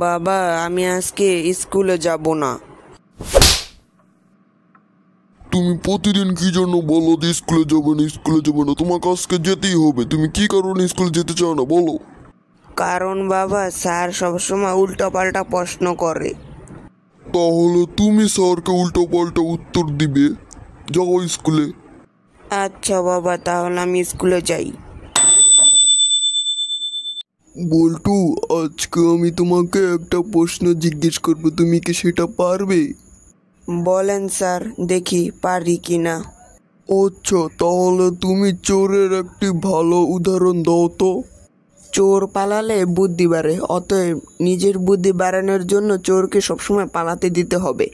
বাবা, আমি আজকে স্কুলে যাব না। তুমি প্রতিদিন কি জন্য বলো যে স্কুলে যাবে না, স্কুলে যাবে না? তোমাকে আজকে যেতেই হবে। তুমি কি কারণে স্কুলে যেতে চাও না বলো? কারণ বাবা, স্যার সবসময় উল্টোপাল্টা প্রশ্ন করে। তাহলে তুমি স্যারকে উল্টো পাল্টা উত্তর দিবে। যাও স্কুলে। আচ্ছা বাবা, তাহলে আমি স্কুলে যাই। বল্টু, আজকে আমি তোমাকে একটা প্রশ্ন জিজ্ঞেস করবো, তুমি কি সেটা পারবে? বলেন স্যার, দেখি পারি কি না। আচ্ছা, তাহলে তুমি চোরের একটি ভালো উদাহরণ দাও তো। চোর পালালে বুদ্ধি বাড়ে, অতএব নিজের বুদ্ধি বাড়ানোর জন্য চোরকে সবসময় পালাতে দিতে হবে।